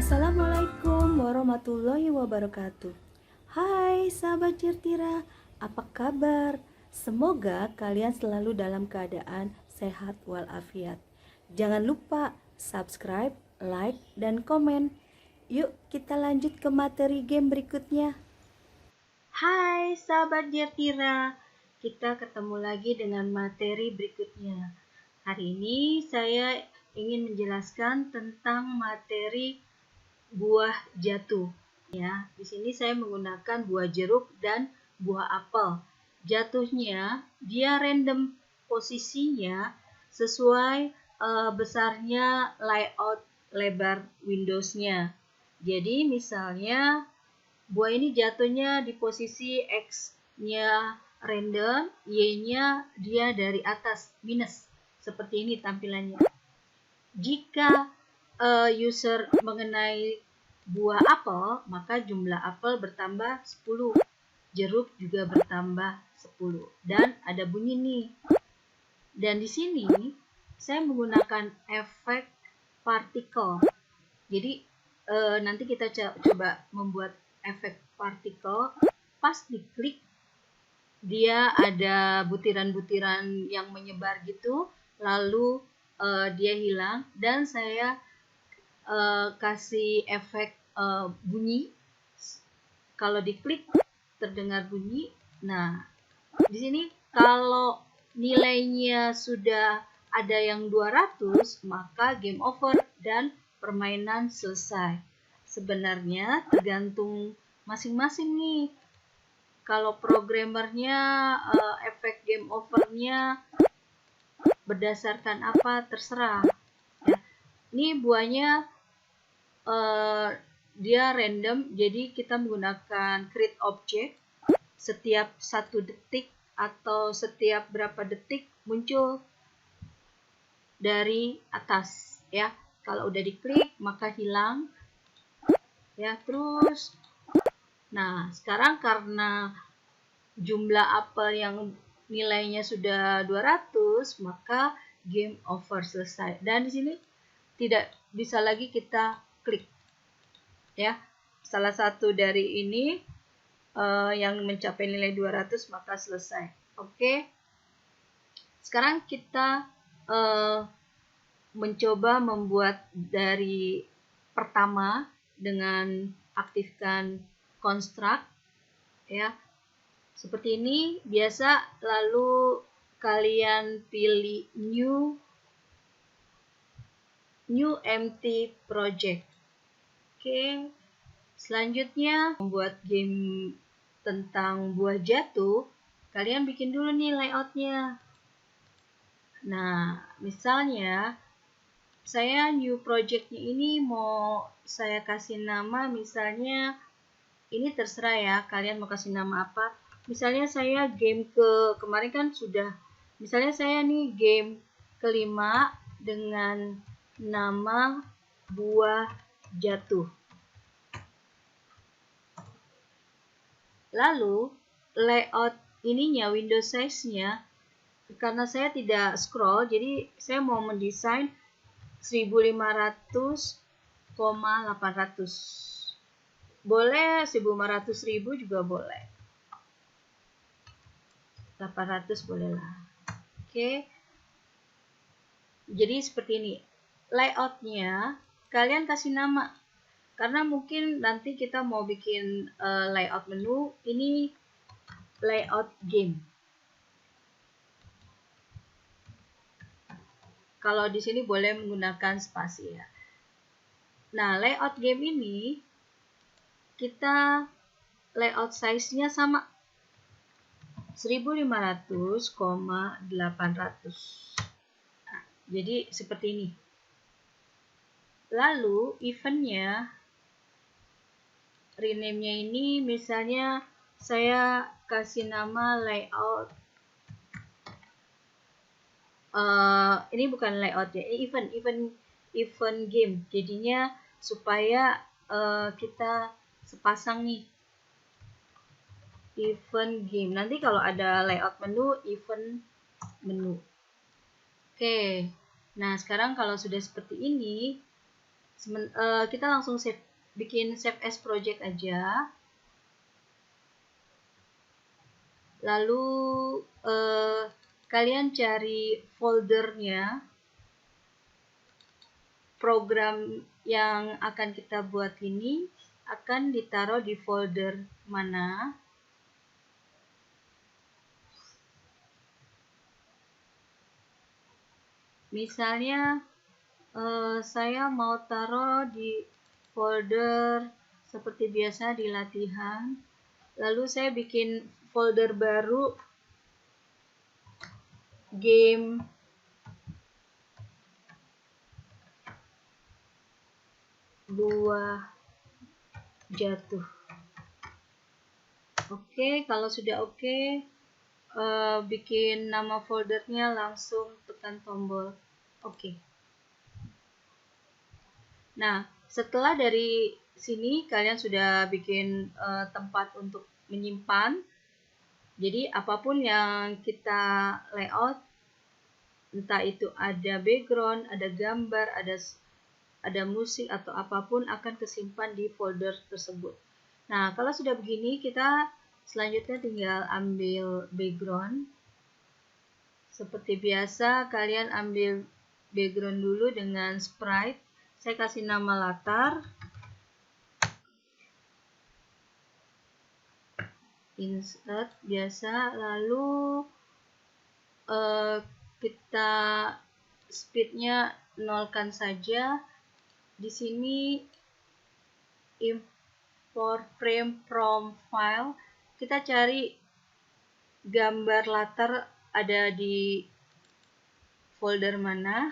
Assalamualaikum warahmatullahi wabarakatuh. Hai sahabat Jirtira, apa kabar? Semoga kalian selalu dalam keadaan sehat walafiat. Jangan lupa subscribe, like, dan komen. Yuk kita lanjut ke materi game berikutnya. Hai sahabat Jirtira, kita ketemu lagi dengan materi berikutnya. Hari ini saya ingin menjelaskan tentang materi buah jatuh. Ya, di sini saya menggunakan buah jeruk dan buah apel. Jatuhnya dia random posisinya sesuai besarnya layout lebar Windows-nya. Jadi misalnya buah ini jatuhnya di posisi X-nya random, Y-nya dia dari atas minus. Seperti ini tampilannya. Jika user mengenai buah apel, maka jumlah apel bertambah 10. Jeruk juga bertambah 10. Dan ada bunyi nih. Dan di sini saya menggunakan efek partikel. Jadi nanti kita coba membuat efek partikel. Pas diklik dia ada butiran-butiran yang menyebar gitu, lalu dia hilang, dan saya kasih efek bunyi. Kalau diklik terdengar bunyi. Nah, di sini kalau nilainya sudah ada yang 200, maka game over dan permainan selesai. Sebenarnya tergantung masing-masing nih. Kalau programmernya efek game overnya berdasarkan apa terserah. Ya. Ini buahnya dia random, jadi kita menggunakan create object. Setiap 1 detik atau setiap berapa detik muncul dari atas. Ya, kalau udah diklik maka hilang. Ya, terus. Nah, sekarang karena jumlah apel yang nilainya sudah 200, maka game over selesai. Dan di sini tidak bisa lagi kita klik. Ya, salah satu dari ini yang mencapai nilai 200 maka selesai. Oke. Sekarang kita mencoba membuat dari pertama dengan aktifkan construct, ya. Seperti ini biasa, lalu kalian pilih new empty project. Oke. Selanjutnya membuat game tentang buah jatuh, kalian bikin dulu nih layoutnya. Nah, misalnya saya new projectnya ini mau saya kasih nama, misalnya ini terserah ya, kalian mau kasih nama apa. Misalnya saya game kemarin kan sudah, misalnya saya nih game kelima dengan nama buah jatuh. Lalu layout ininya, window size-nya, karena saya tidak scroll, jadi saya mau mendesain 1500,800. Boleh 1500.000 juga boleh. 800 boleh lah. Oke. Jadi seperti ini. Layoutnya kalian kasih nama. Karena mungkin nanti kita mau bikin layout menu, ini layout game. Kalau di sini boleh menggunakan spasi ya. Nah, layout game ini kita layout size-nya sama 1500,800. Nah, jadi seperti ini. Lalu eventnya, rename-nya ini misalnya saya kasih nama layout. Ini bukan layout ya, event game. Jadinya supaya kita sepasang nih event game. Nanti kalau ada layout menu, event menu. Oke. Nah, sekarang kalau sudah seperti ini, kita langsung bikin save as project aja. Lalu kalian cari foldernya, program yang akan kita buat ini akan ditaruh di folder mana. Misalnya saya mau taruh di folder seperti biasa di latihan. Lalu saya bikin folder baru, game buah jatuh. Oke, kalau sudah oke, bikin nama foldernya, langsung tekan tombol oke. Nah, setelah dari sini kalian sudah bikin tempat untuk menyimpan. Jadi apapun yang kita layout, entah itu ada background, ada gambar, ada musik atau apapun, akan kesimpan di folder tersebut. Nah, kalau sudah begini, kita selanjutnya tinggal ambil background. Seperti biasa, kalian ambil background dulu dengan sprite. Saya kasih nama latar. Insert biasa, lalu kita speednya nolkan saja. Di sini import frame from file, kita cari gambar latar ada di folder mana.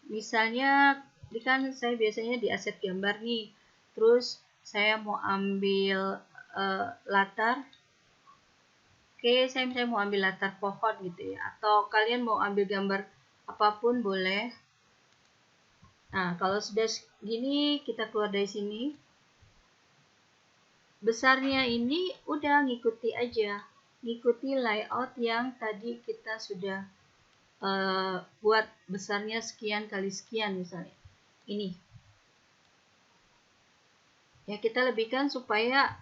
Misalnya ini kan saya biasanya di aset gambar nih, terus saya mau ambil latar. Oke, saya misalnya mau ambil latar pohon gitu ya, atau kalian mau ambil gambar apapun boleh. Nah, kalau sudah gini, kita keluar dari sini. Besarnya ini udah ngikuti aja, ngikuti layout yang tadi kita sudah buat, besarnya sekian kali sekian misalnya. Ini. Ya, kita lebihkan supaya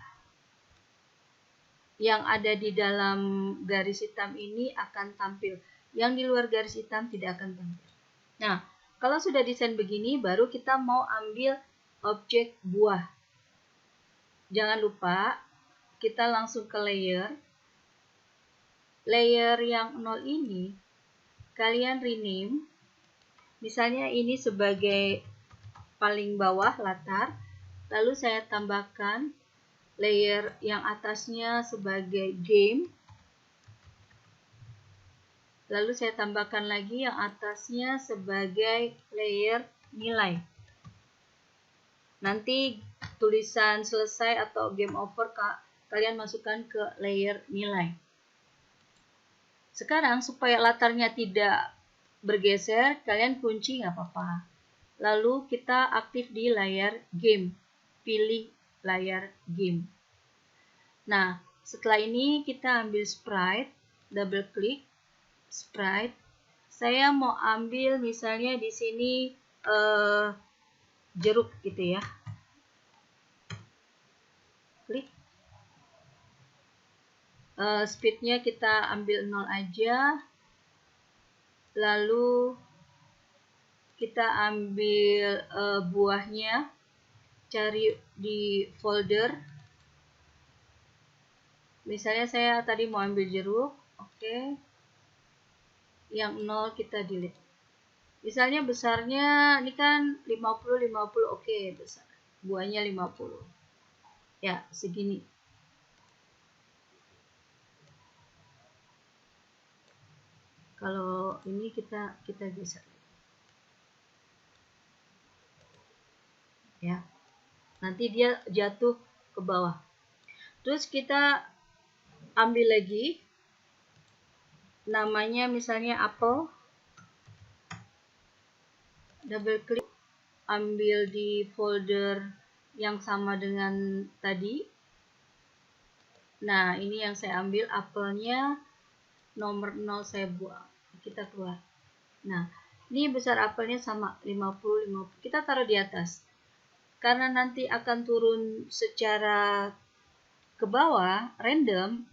yang ada di dalam garis hitam ini akan tampil. Yang di luar garis hitam tidak akan tampil. Nah, kalau sudah desain begini, baru kita mau ambil objek buah. Jangan lupa, kita langsung ke layer. Layer yang 0 ini, kalian rename. Misalnya ini sebagai paling bawah latar. Lalu saya tambahkan layer yang atasnya sebagai game. Lalu saya tambahkan lagi yang atasnya sebagai layer nilai. Nanti tulisan selesai atau game over, kalian masukkan ke layer nilai. Sekarang supaya latarnya tidak bergeser, kalian kunci nggak apa-apa. Lalu kita aktif di layar game. Pilih layar game. Nah, setelah ini kita ambil sprite, double klik sprite. Saya mau ambil misalnya di sini jeruk gitu ya. Klik. Speednya kita ambil 0 aja. Lalu kita ambil buahnya, cari di folder. Misalnya saya tadi mau ambil jeruk, oke. Yang 0 kita delete. Misalnya besarnya ini kan 50 oke, besar. Buahnya 50. Ya, segini. Kalau ini kita geser. ya. Nanti dia jatuh ke bawah. Terus kita ambil lagi namanya misalnya apel, double klik, ambil di folder yang sama dengan tadi. Nah, ini yang saya ambil apelnya, nomor 0 saya buang, kita keluar. Nah, ini besar apelnya sama 50, 50. Kita taruh di atas. Karena nanti akan turun secara ke bawah, random,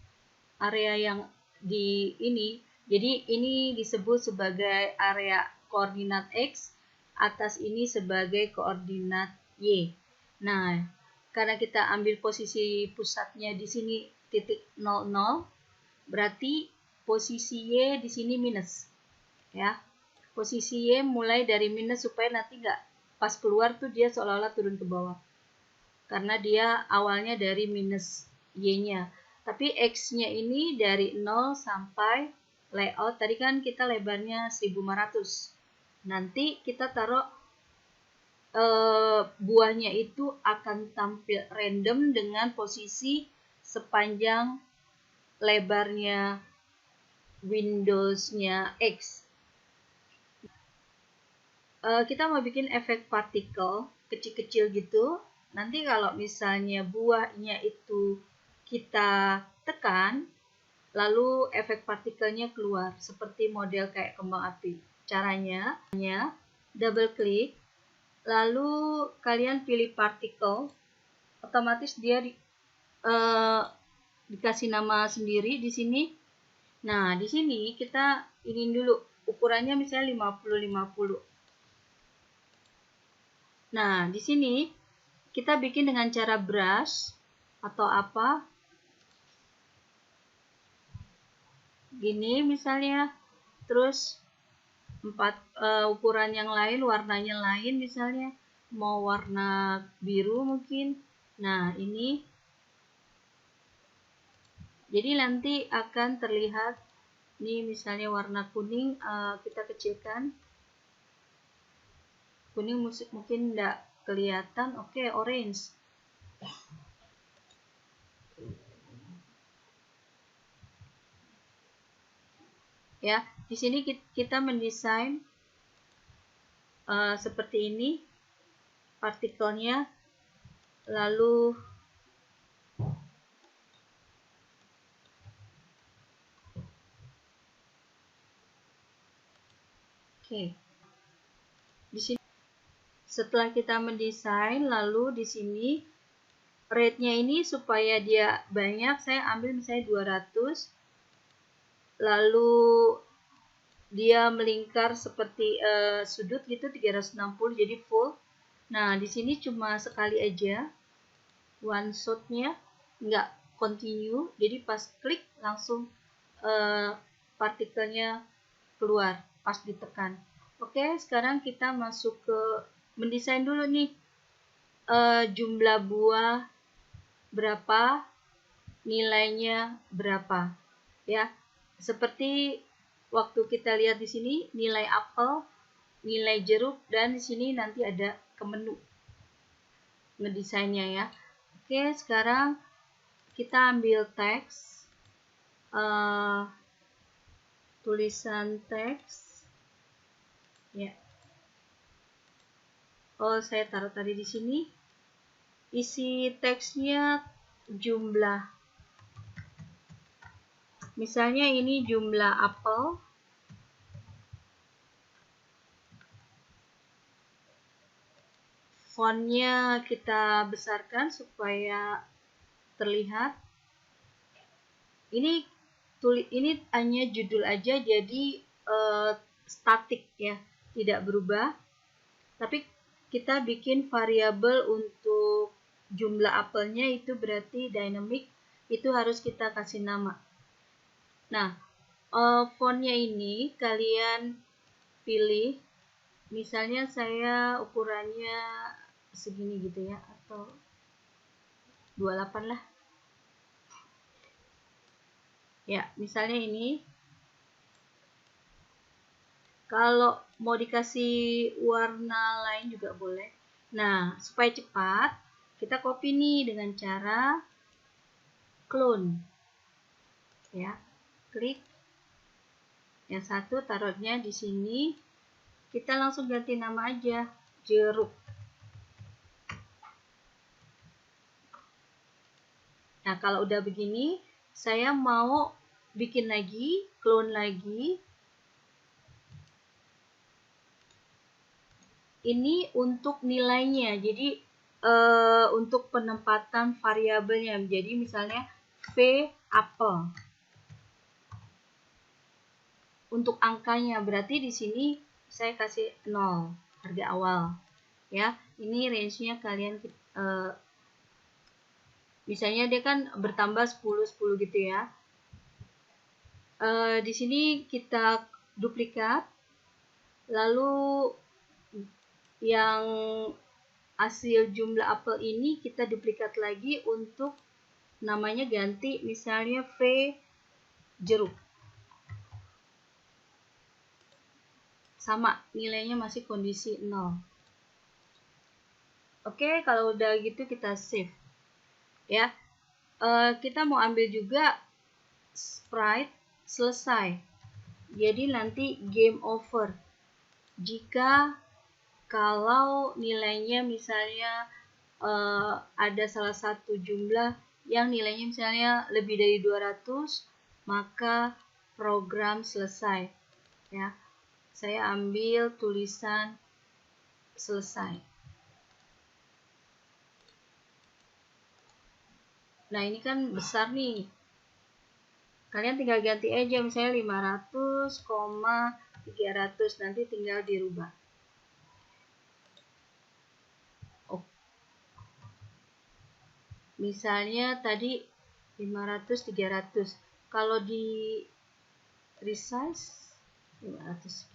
area yang di ini. Jadi ini disebut sebagai area koordinat X, atas ini sebagai koordinat Y. Nah, karena kita ambil posisi pusatnya di sini titik 00, berarti posisi Y di sini minus. Ya. Posisi Y mulai dari minus supaya nanti nggak pas keluar tuh dia seolah-olah turun ke bawah. Karena dia awalnya dari minus Y-nya. Tapi X-nya ini dari 0 sampai layout. Tadi kan kita lebarnya 1500. Nanti kita taruh buahnya itu akan tampil random dengan posisi sepanjang lebarnya Windows-nya X. Kita mau bikin efek partikel kecil-kecil gitu. Nanti kalau misalnya buahnya itu kita tekan, lalu efek partikelnya keluar seperti model kayak kembang api. Caranya, double klik, lalu kalian pilih partikel, otomatis dia dikasih nama sendiri di sini. Nah, di sini kita ingin dulu ukurannya misalnya 50-50. Nah, di sini kita bikin dengan cara brush atau apa. Gini misalnya. Terus ukuran yang lain, warnanya lain misalnya. Mau warna biru mungkin. Nah, ini. Jadi nanti akan terlihat ini misalnya warna kuning, kita kecilkan. Kuning mungkin enggak kelihatan. Oke, orange. Ya, di sini kita mendesain seperti ini partikelnya, lalu di sini setelah kita mendesain, lalu di sini rate-nya ini supaya dia banyak, saya ambil misalnya 200, lalu dia melingkar seperti sudut gitu 360, jadi full. Nah, di sini cuma sekali aja one shot-nya, nggak continue, jadi pas klik langsung partikelnya keluar pas ditekan. Oke, sekarang kita masuk ke mendesain dulu nih jumlah buah berapa, nilainya berapa, ya. Seperti waktu kita lihat di sini nilai apel, nilai jeruk, dan di sini nanti ada ke menu ngedesainnya ya. Oke, sekarang kita ambil teks, tulisan teks, ya. Oh, saya taruh tadi di sini. Isi teksnya jumlah. Misalnya ini jumlah apel. Fontnya kita besarkan supaya terlihat. Ini hanya judul aja, jadi statik ya, tidak berubah. Tapi kita bikin variabel untuk jumlah apelnya, itu berarti dynamic, itu harus kita kasih nama. Nah, fontnya ini kalian pilih, misalnya saya ukurannya segini gitu ya, atau 28 lah. Ya, misalnya ini. Kalau mau dikasih warna lain juga boleh. Nah, supaya cepat, kita copy nih dengan cara clone. Ya, klik yang satu, taruhnya di sini. Kita langsung ganti nama aja, jeruk. Nah, kalau udah begini, saya mau bikin lagi, clone lagi. Ini untuk nilainya, jadi untuk penempatan variabelnya. Jadi misalnya V apel. Untuk angkanya berarti di sini saya kasih 0 harga awal. Ya, ini range-nya kalian misalnya dia kan bertambah 10 gitu ya. Di sini kita duplikat, lalu yang hasil jumlah apel ini kita duplikat lagi untuk namanya ganti misalnya V jeruk. Sama, nilainya masih kondisi 0. Oke, kalau udah gitu kita save. Ya, kita mau ambil juga sprite selesai. Jadi nanti game over. Jika kalau nilainya misalnya ada salah satu jumlah yang nilainya misalnya lebih dari 200, maka program selesai. Ya, saya ambil tulisan selesai. Nah, ini kan besar nih. Kalian tinggal ganti aja misalnya 500, 300, nanti tinggal dirubah. Misalnya tadi 500, 300. Kalau di resize 500.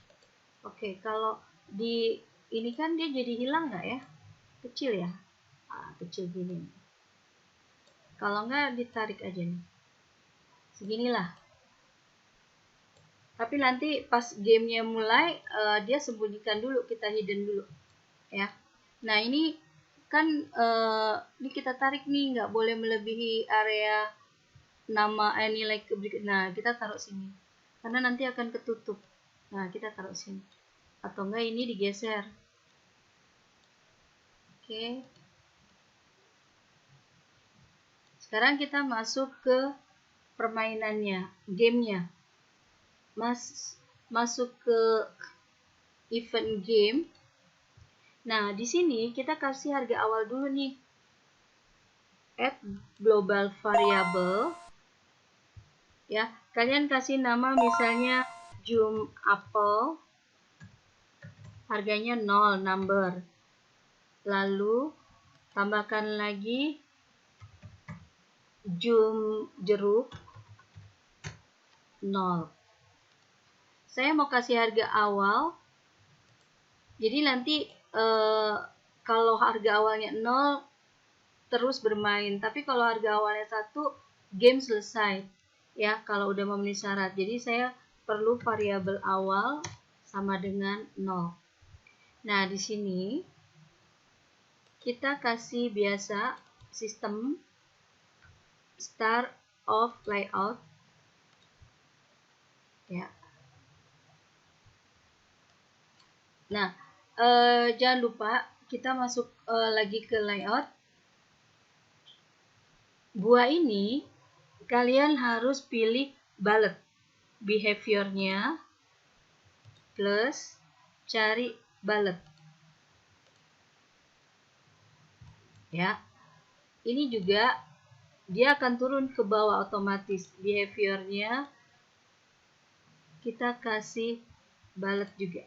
Oke, kalau di ini kan dia jadi hilang nggak ya? Kecil ya? Kecil gini. Kalau nggak ditarik aja nih. Seginilah. Tapi nanti pas gamenya mulai, dia sembunyikan dulu, kita hidden dulu. Ya. Nah, ini kan ini kita tarik nih, nggak boleh melebihi area nama nilai keberikut. Nah, kita taruh sini. Karena nanti akan ketutup. Nah, kita taruh sini. Atau enggak ini digeser. Oke. Sekarang kita masuk ke permainannya, gamenya. Masuk ke event game. Nah, di sini kita kasih harga awal dulu nih. Add global variable. Ya, kalian kasih nama misalnya jum apple. Harganya 0 number. Lalu tambahkan lagi jum jeruk 0. Saya mau kasih harga awal. Jadi nanti kalau harga awalnya 0 terus bermain. Tapi kalau harga awalnya 1, game selesai. Ya, kalau udah memenuhi syarat. Jadi saya perlu variabel awal sama dengan 0. Nah, di sini kita kasih biasa sistem start of layout. Ya. Nah, jangan lupa kita masuk lagi ke layout. Buah ini kalian harus pilih bullet. Behaviornya plus cari bullet. Ya. Ini juga dia akan turun ke bawah otomatis. Behaviornya kita kasih bullet juga.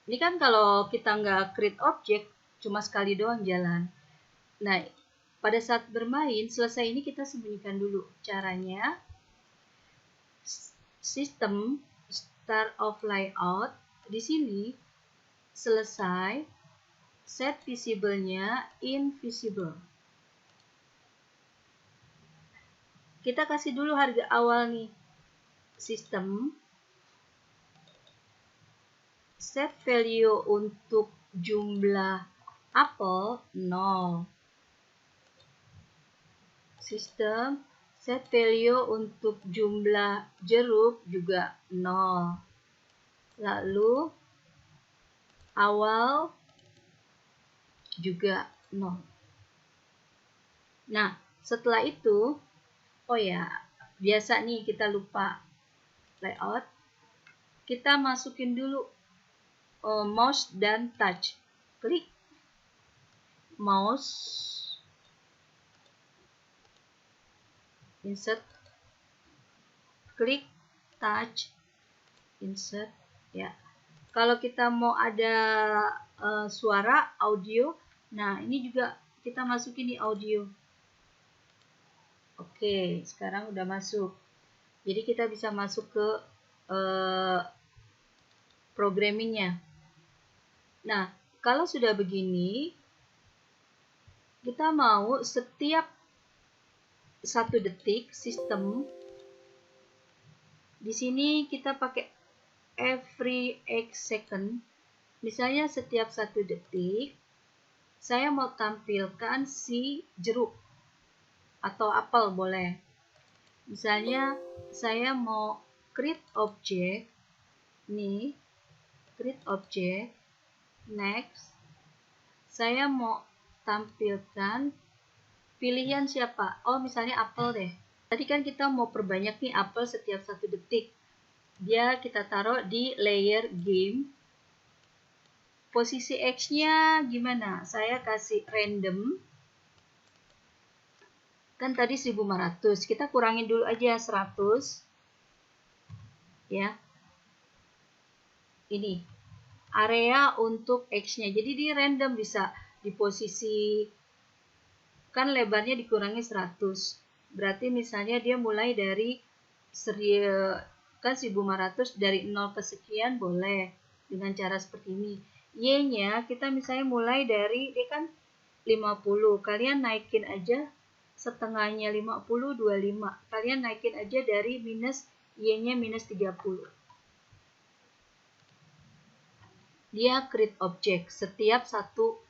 Ini kan kalau kita nggak create object, cuma sekali doang jalan. Nah, pada saat bermain, selesai ini kita sembunyikan dulu. Caranya, sistem start of layout. Di sini, selesai, set visible-nya invisible. Kita kasih dulu harga awal nih. Sistem set value untuk jumlah apel 0. Sistem set value untuk jumlah jeruk juga 0. Lalu awal juga 0. Nah, setelah itu, oh ya, biasa nih kita lupa layout. Kita masukin dulu mouse dan touch. Klik mouse, insert, klik touch, insert, ya. Kalau kita mau ada suara audio, nah ini juga kita masukin di audio. Oke, sekarang udah masuk. Jadi kita bisa masuk ke programmingnya. Nah, kalau sudah begini, kita mau setiap 1 detik sistem. Di sini kita pakai every X second. Misalnya setiap 1 detik, saya mau tampilkan si jeruk atau apel boleh. Misalnya saya mau create object, nih, create object, next, saya mau tampilkan pilihan siapa? Oh, misalnya apel deh. Tadi kan kita mau perbanyak nih apel setiap 1 detik. Dia kita taruh di layer game. Posisi X-nya gimana? Saya kasih random. Kan tadi 1500, kita kurangin dulu aja 100. Ya. Ini area untuk X-nya. Jadi di random bisa di posisi, kan lebarnya dikurangi 100. Berarti misalnya dia mulai dari kan 1500 dari 0 ke sekian boleh dengan cara seperti ini. Y-nya kita misalnya mulai dari, dia kan 50. Kalian naikin aja setengahnya 50, 25. Kalian naikin aja dari minus, Y-nya minus 30. Dia create object setiap 1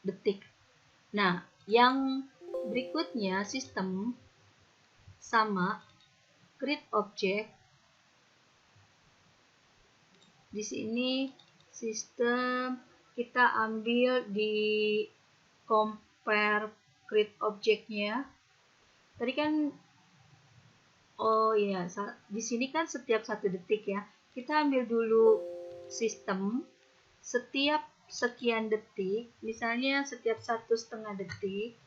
detik. Nah, yang berikutnya sistem sama create object. Di sini sistem kita ambil di compare create objectnya. Tadi kan, oh iya, di sini kan setiap 1 detik ya. Kita ambil dulu sistem setiap sekian detik, misalnya setiap 1,5 detik,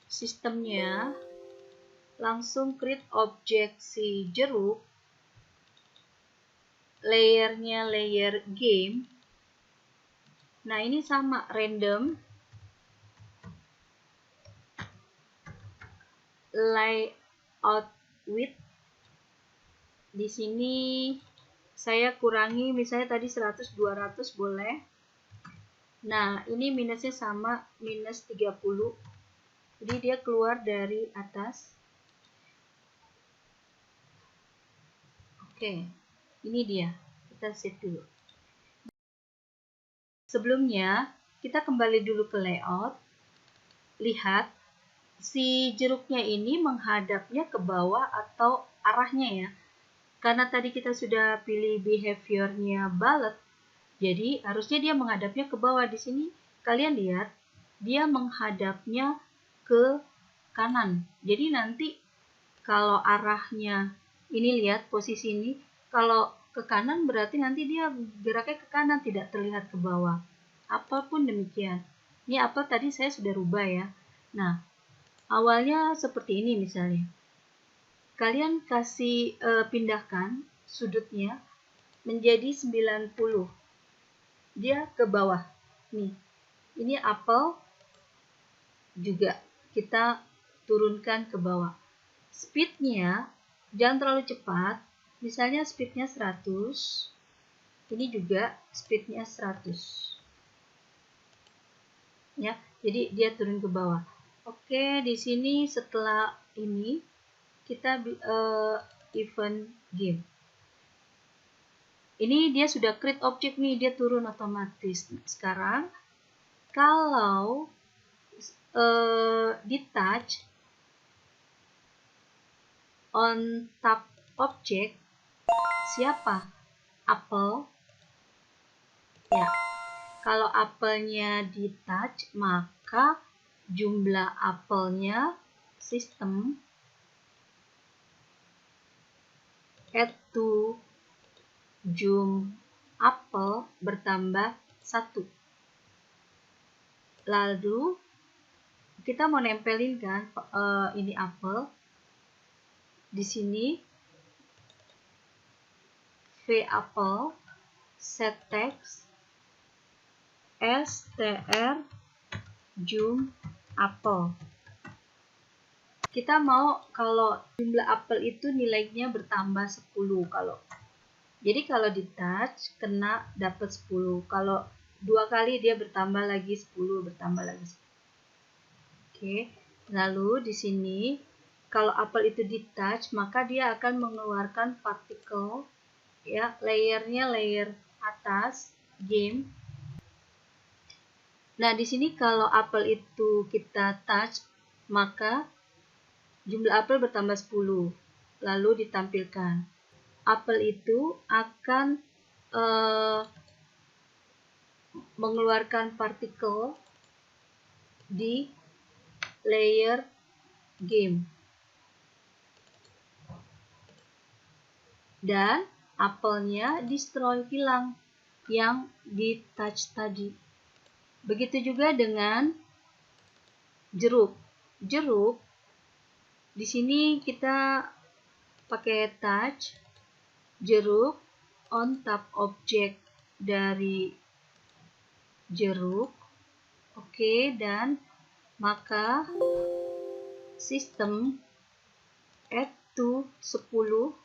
sistemnya langsung create object si jeruk, layernya layer game. Nah, ini sama random, layout width. Di sini saya kurangi, misalnya tadi 100, 200 boleh. Nah, ini minusnya sama, minus 30. Jadi dia keluar dari atas. Oke, ini dia. Kita set dulu. Sebelumnya, kita kembali dulu ke layout. Lihat, si jeruknya ini menghadapnya ke bawah atau arahnya ya. Karena tadi kita sudah pilih behaviornya bullet, jadi harusnya dia menghadapnya ke bawah. Di sini kalian lihat, dia menghadapnya ke kanan. Jadi nanti kalau arahnya, ini lihat posisi ini, kalau ke kanan berarti nanti dia geraknya ke kanan, tidak terlihat ke bawah. Apapun demikian. Ini apa tadi saya sudah rubah ya. Nah, awalnya seperti ini misalnya. Kalian kasih pindahkan sudutnya menjadi 90. Dia ke bawah. Nih. Ini apel juga kita turunkan ke bawah. Speednya jangan terlalu cepat. Misalnya speednya 100. Ini juga speednya 100. Ya, jadi dia turun ke bawah. Oke, di sini setelah ini kita event game. Ini dia sudah create object nih, dia turun otomatis. Sekarang kalau di touch on top object, siapa? Apel. Ya, kalau apelnya di touch, maka jumlah apelnya sistem add to jump apel bertambah 1. Lalu kita mau nempelin kan ini apel di sini, v apel set text str jump apel. Kita mau kalau jumlah apel itu nilainya bertambah 10. Jadi kalau di touch kena dapat 10. Kalau 2 kali dia bertambah lagi 10, bertambah lagi 10. Oke. Lalu di sini kalau apel itu di touch, maka dia akan mengeluarkan partikel, ya, layernya layer atas game. Nah, di sini kalau apel itu kita touch, maka jumlah apel bertambah 10. Lalu ditampilkan. Apel itu akan mengeluarkan partikel di layer game. Dan apelnya destroy, hilang, yang di touch tadi. Begitu juga dengan jeruk. Jeruk di sini kita pakai touch jeruk on top object dari jeruk. Oke, dan maka sistem add to 10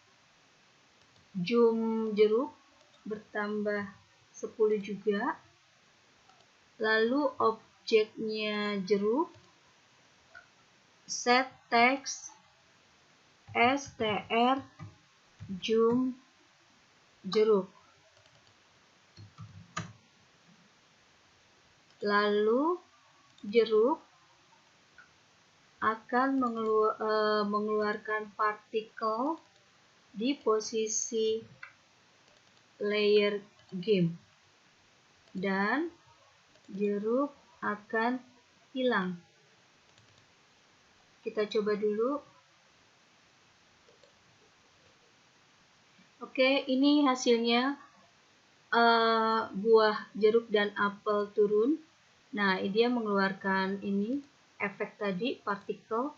jump jeruk bertambah 10 juga. Lalu objeknya jeruk, set text str jump jeruk. Lalu jeruk akan mengeluarkan partikel di posisi layer game. Dan jeruk akan hilang. Kita coba dulu. Oke, ini hasilnya buah jeruk dan apel turun. Nah, dia mengeluarkan ini efek tadi, partikel.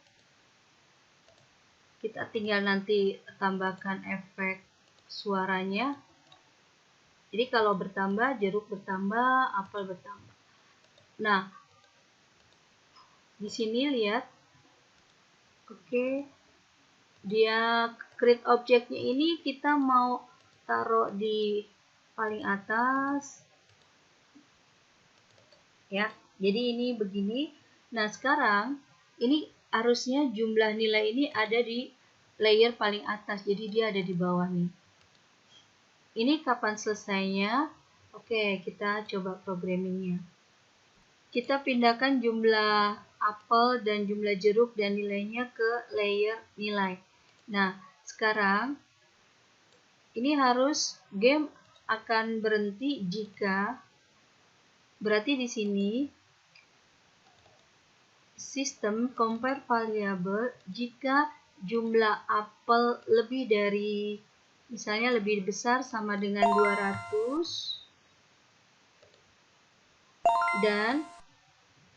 Kita tinggal nanti tambahkan efek suaranya. Jadi kalau bertambah, jeruk bertambah, apel bertambah. Nah, di sini lihat. Oke, dia create objeknya ini kita mau taruh di paling atas. Ya, jadi ini begini. Nah, sekarang ini harusnya jumlah nilai ini ada di layer paling atas, jadi dia ada di bawah nih. Ini kapan selesainya? Oke, kita coba programmingnya. Kita pindahkan jumlah apel dan jumlah jeruk dan nilainya ke layer nilai. Nah, sekarang ini harus game akan berhenti jika, berarti di sini sistem compare variable jika jumlah apel lebih dari, misalnya lebih besar sama dengan 200, dan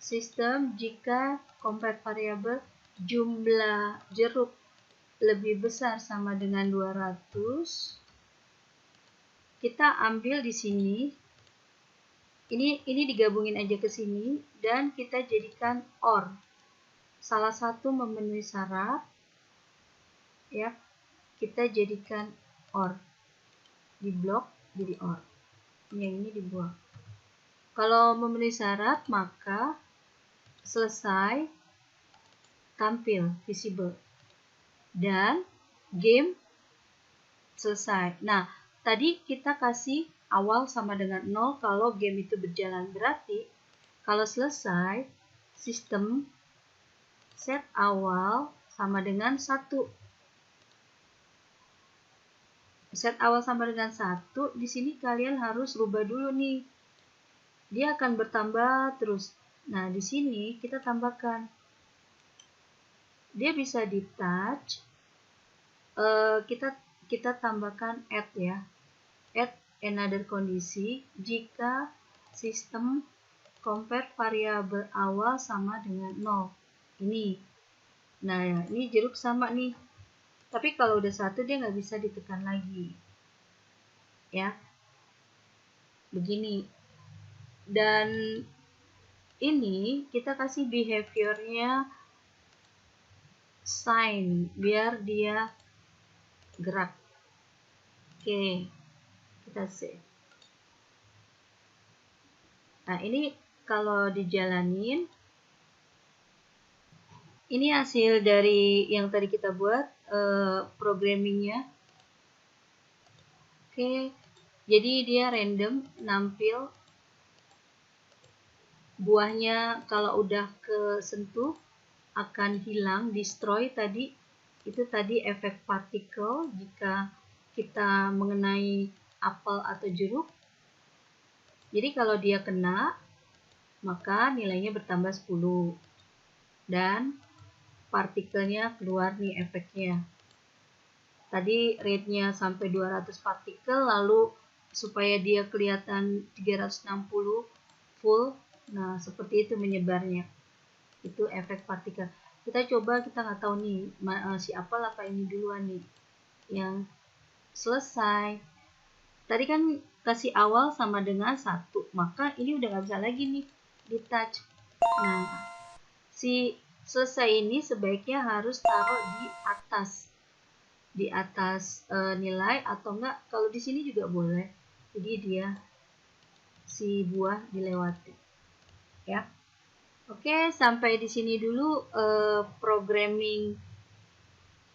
sistem jika compare variable jumlah jeruk lebih besar sama dengan 200, kita ambil di sini, ini digabungin aja ke sini dan kita jadikan OR. Salah satu memenuhi syarat, ya, kita jadikan OR. Di blok jadi OR. Yang ini dibuang. Kalau memenuhi syarat, maka selesai, tampil, visible. Dan game selesai. Nah, tadi kita kasih awal sama dengan 0 kalau game itu berjalan. Berarti kalau selesai, sistem set awal sama dengan 1. Set awal sama dengan 1, di sini kalian harus rubah dulu nih. Dia akan bertambah terus. Nah, di sini kita tambahkan. Dia bisa di touch. Kita tambahkan add ya. Add another kondisi jika sistem compare variabel awal sama dengan 0. Ini. Nah, ini jeruk sama nih. Tapi kalau udah 1 dia nggak bisa ditekan lagi. Ya. Begini. Dan ini kita kasih behaviornya sign biar dia gerak. Oke. Kita save. Nah, ini kalau dijalanin, ini hasil dari yang tadi kita buat programmingnya. Oke, jadi dia random nampil buahnya kalau udah kesentuh akan hilang, destroy tadi. Itu tadi efek partikel jika kita mengenai apel atau jeruk. Jadi kalau dia kena, maka nilainya bertambah 10. Dan partikelnya keluar nih efeknya. Tadi rate-nya sampai 200 partikel, lalu supaya dia kelihatan 360 full. Nah, seperti itu menyebarnya. Itu efek partikel. Kita coba, kita nggak tahu nih si apel apa ini duluan nih yang selesai. Tadi kan kasih awal sama dengan 1, maka ini udah nggak bisa lagi nih di touch. Nah, si selesai ini sebaiknya harus taruh di atas nilai, atau enggak kalau di sini juga boleh. Jadi dia si buah dilewati. Ya. Oke, sampai di sini dulu programming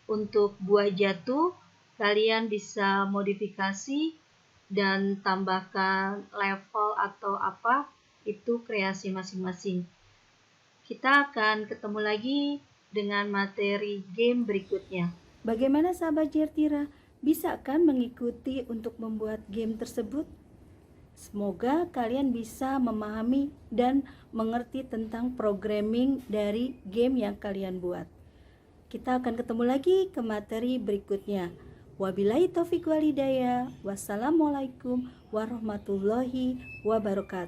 untuk buah jatuh. Kalian bisa modifikasi dan tambahkan level atau apa, itu kreasi masing-masing. Kita akan ketemu lagi dengan materi game berikutnya. Bagaimana sahabat Jertira? Bisa kan mengikuti untuk membuat game tersebut? Semoga kalian bisa memahami dan mengerti tentang programming dari game yang kalian buat. Kita akan ketemu lagi ke materi berikutnya. Wabillahi taufiq walhidayah. Wassalamualaikum warahmatullahi wabarakatuh.